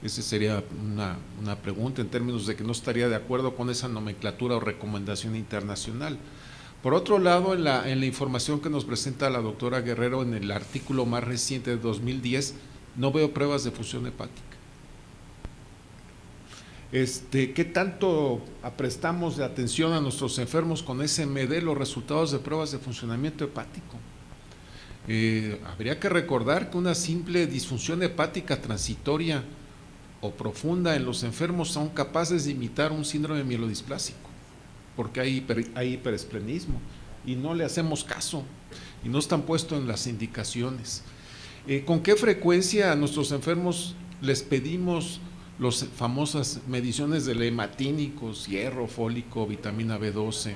Esa sería una pregunta en términos de que no estaría de acuerdo con esa nomenclatura o recomendación internacional. Por otro lado, en la información que nos presenta la doctora Guerrero en el artículo más reciente de 2010, no veo pruebas de función hepática. ¿Qué tanto prestamos de atención a nuestros enfermos con SMD, los resultados de pruebas de funcionamiento hepático? Habría que recordar que una simple disfunción hepática transitoria o profunda en los enfermos son capaces de imitar un síndrome mielodisplásico, porque hay hiperesplenismo y no le hacemos caso y no están puestos en las indicaciones. ¿Con qué frecuencia a nuestros enfermos les pedimos las famosas mediciones de hematínicos, hierro, fólico, vitamina B12?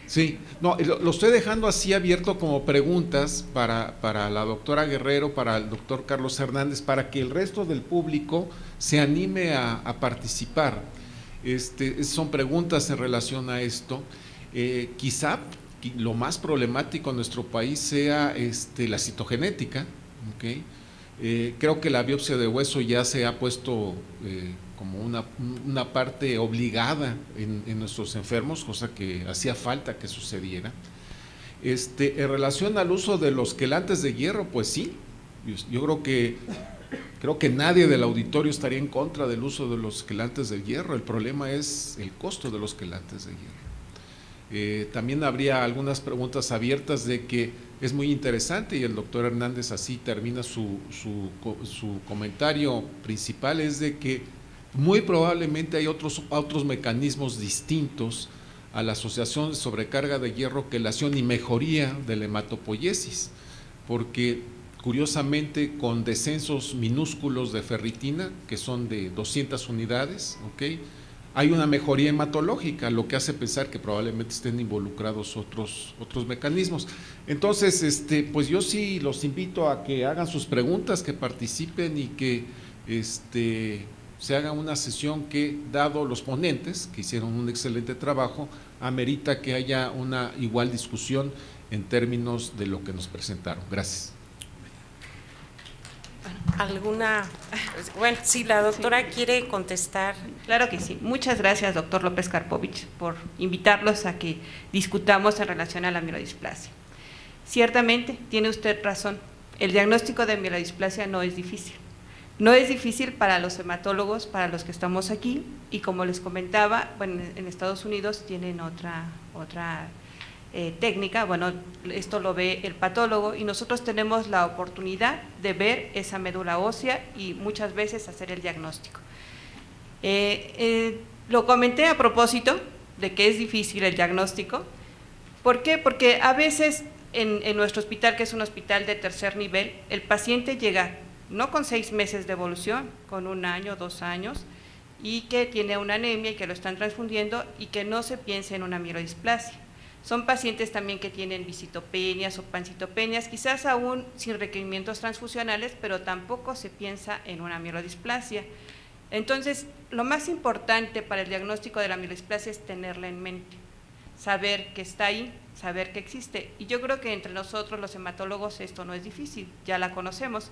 Sí, no, lo estoy dejando así abierto como preguntas para la doctora Guerrero, para el doctor Carlos Hernández, para que el resto del público se anime a participar. Son preguntas en relación a esto. Quizá lo más problemático en nuestro país sea la citogenética, ¿okay? Creo que la biopsia de hueso ya se ha puesto como una parte obligada en nuestros enfermos, cosa que hacía falta que sucediera. En relación al uso de los quelantes de hierro, pues sí, yo creo que nadie del auditorio estaría en contra del uso de los quelantes de hierro. El problema es el costo de los quelantes de hierro. También habría algunas preguntas abiertas de que es muy interesante, y el doctor Hernández así termina su comentario principal, es de que muy probablemente hay otros mecanismos distintos a la asociación de sobrecarga de hierro, quelación y mejoría de la hematopoiesis, porque curiosamente con descensos minúsculos de ferritina, que son de 200 unidades, ¿okay?, hay una mejoría hematológica, lo que hace pensar que probablemente estén involucrados otros mecanismos. Entonces, pues yo sí los invito a que hagan sus preguntas, que participen y que se haga una sesión que, dado los ponentes, que hicieron un excelente trabajo, amerita que haya una igual discusión en términos de lo que nos presentaron. Gracias. Bueno, si la doctora quiere contestar. Claro que sí. Muchas gracias, doctor López Karpovich, por invitarlos a que discutamos en relación a la mielodisplasia. Ciertamente, tiene usted razón, el diagnóstico de mielodisplasia no es difícil. No es difícil para los hematólogos, para los que estamos aquí, y como les comentaba, bueno, en Estados Unidos tienen otra técnica. Bueno, esto lo ve el patólogo y nosotros tenemos la oportunidad de ver esa médula ósea y muchas veces hacer el diagnóstico. Lo comenté a propósito de que es difícil el diagnóstico. ¿Por qué? Porque a veces en nuestro hospital, que es un hospital de tercer nivel, el paciente llega no con 6 meses de evolución, con 1 año, 2 años, y que tiene una anemia y que lo están transfundiendo y que no se piense en una mielodisplasia. Son pacientes también que tienen visitopenias o pancitopenias, quizás aún sin requerimientos transfusionales, pero tampoco se piensa en una mielodisplasia. Entonces, lo más importante para el diagnóstico de la mielodisplasia es tenerla en mente, saber que está ahí, saber que existe. Y yo creo que entre nosotros los hematólogos esto no es difícil, ya la conocemos.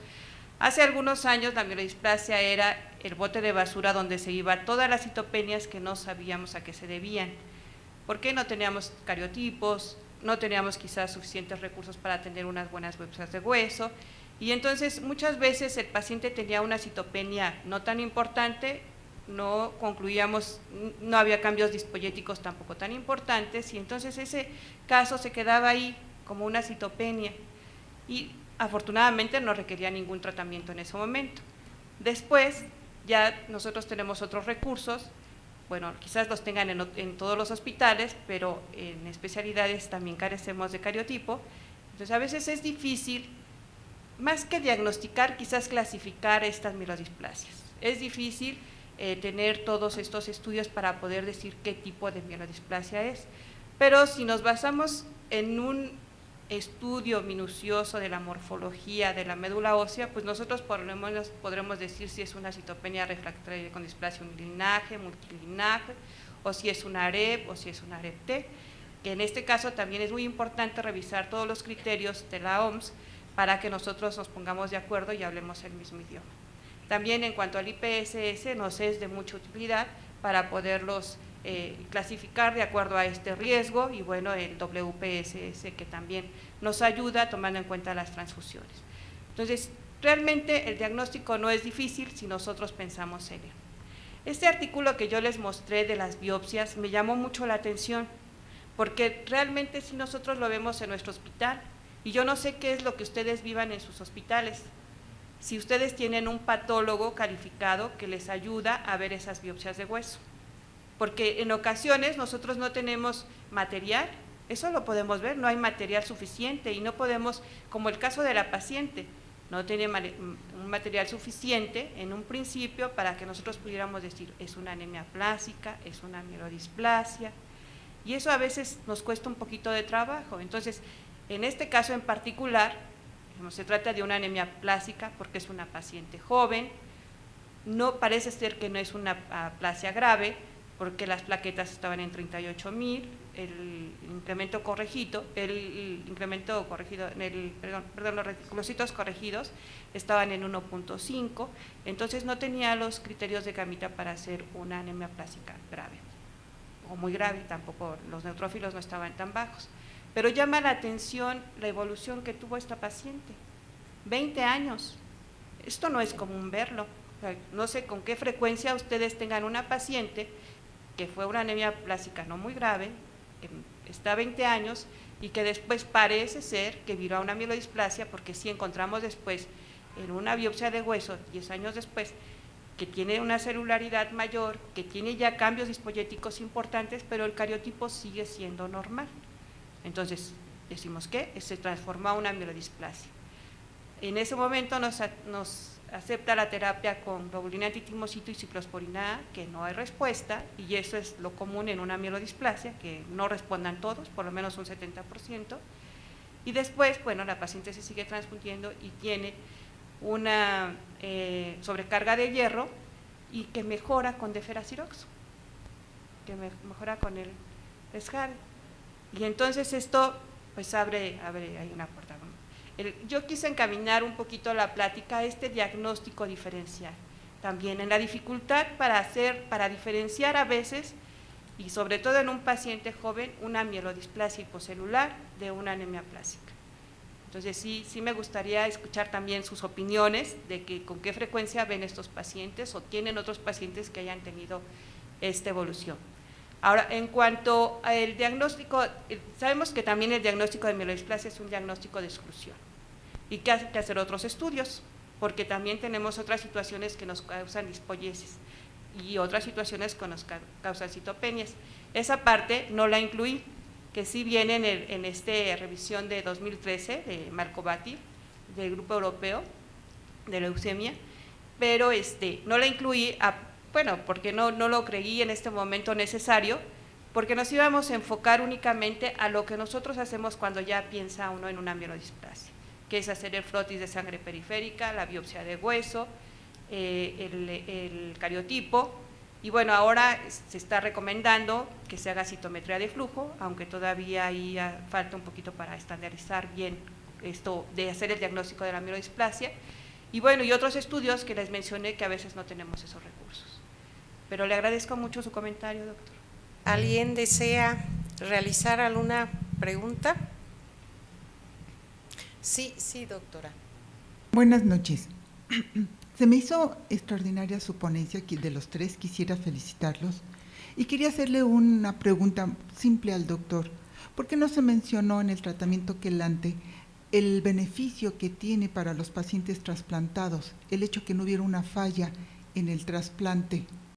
Hace algunos años la mielodisplasia era el bote de basura donde se iba todas las citopenias que no sabíamos a qué se debían. ¿Por qué? No teníamos cariotipos, no teníamos quizás suficientes recursos para tener unas buenas biopsias de hueso, y entonces muchas veces el paciente tenía una citopenia no tan importante, no concluíamos, no había cambios dispoyéticos tampoco tan importantes, y entonces ese caso se quedaba ahí como una citopenia, y afortunadamente no requería ningún tratamiento en ese momento. Después ya nosotros tenemos otros recursos. Bueno, quizás los tengan en todos los hospitales, pero en especialidades también carecemos de cariotipo. Entonces, a veces es difícil, más que diagnosticar, quizás clasificar estas mielodisplasias. Es difícil tener todos estos estudios para poder decir qué tipo de mielodisplasia es. Pero si nos basamos en un estudio minucioso de la morfología de la médula ósea, pues nosotros podremos decir si es una citopenia refractaria con displasia unilinaje, multilinaje, o si es una AREP o si es una AREP-T, que en este caso también es muy importante revisar todos los criterios de la OMS para que nosotros nos pongamos de acuerdo y hablemos el mismo idioma. También en cuanto al IPSS nos es de mucha utilidad para poderlos clasificar de acuerdo a este riesgo, y bueno, el WPSS que también nos ayuda tomando en cuenta las transfusiones. Entonces, realmente el diagnóstico no es difícil si nosotros pensamos en él. Este artículo que yo les mostré de las biopsias me llamó mucho la atención, porque realmente si nosotros lo vemos en nuestro hospital, y yo no sé qué es lo que ustedes vivan en sus hospitales, si ustedes tienen un patólogo calificado que les ayuda a ver esas biopsias de hueso, porque en ocasiones nosotros no tenemos material, eso lo podemos ver, no hay material suficiente y no podemos, como el caso de la paciente, no tiene un material suficiente en un principio para que nosotros pudiéramos decir es una anemia plásica, es una mielodisplasia, y eso a veces nos cuesta un poquito de trabajo. Entonces, en este caso en particular, se trata de una anemia plásica porque es una paciente joven, no parece ser que no es una aplasia grave, porque las plaquetas estaban en 38,000, el incremento corregido, los reticulocitos corregidos estaban en 1.5, entonces no tenía los criterios de Gamita para hacer una anemia plásica grave, o muy grave, tampoco los neutrófilos no estaban tan bajos. Pero llama la atención la evolución que tuvo esta paciente, 20 años, esto no es común verlo, o sea, no sé con qué frecuencia ustedes tengan una paciente que fue una anemia plásica no muy grave, que está 20 años y que después parece ser que viró a una mielodisplasia, porque sí encontramos después en una biopsia de hueso, 10 años después, que tiene una celularidad mayor, que tiene ya cambios dispoyéticos importantes, pero el cariotipo sigue siendo normal. Entonces, decimos que se transformó a una mielodisplasia. En ese momento nos acepta la terapia con globulina antitimocito y ciclosporina A, que no hay respuesta, y eso es lo común en una mielodisplasia, que no respondan todos, por lo menos un 70%, y después, bueno, la paciente se sigue transfundiendo y tiene una sobrecarga de hierro y que mejora con deferasiroxo, que mejora con el SGAL. Y entonces esto pues abre ahí una puerta. Yo quise encaminar un poquito la plática a este diagnóstico diferencial, también en la dificultad para diferenciar a veces, y sobre todo en un paciente joven, una mielodisplasia hipocelular de una anemia plásica. Entonces sí me gustaría escuchar también sus opiniones de que con qué frecuencia ven estos pacientes o tienen otros pacientes que hayan tenido esta evolución. Ahora, en cuanto al diagnóstico, sabemos que también el diagnóstico de mielodisplasia es un diagnóstico de exclusión y que hay que hacer otros estudios, porque también tenemos otras situaciones que nos causan dispoiesis y otras situaciones que nos causan citopenias. Esa parte no la incluí, que sí viene en esta revisión de 2013 de Marcovati, del Grupo Europeo de Leucemia, pero no la incluí porque no lo creí en este momento necesario, porque nos íbamos a enfocar únicamente a lo que nosotros hacemos cuando ya piensa uno en una mielodisplasia, que es hacer el frotis de sangre periférica, la biopsia de hueso, el cariotipo, y bueno, ahora se está recomendando que se haga citometría de flujo, aunque todavía ahí falta un poquito para estandarizar bien esto de hacer el diagnóstico de la mielodisplasia, y bueno, y otros estudios que les mencioné que a veces no tenemos esos recursos. Pero le agradezco mucho su comentario, doctor. ¿Alguien desea realizar alguna pregunta? Sí, doctora. Buenas noches. Se me hizo extraordinaria su ponencia, que de los tres quisiera felicitarlos y quería hacerle una pregunta simple al doctor. ¿Por qué no se mencionó en el tratamiento quelante el beneficio que tiene para los pacientes trasplantados, el hecho que no hubiera una falla en el trasplante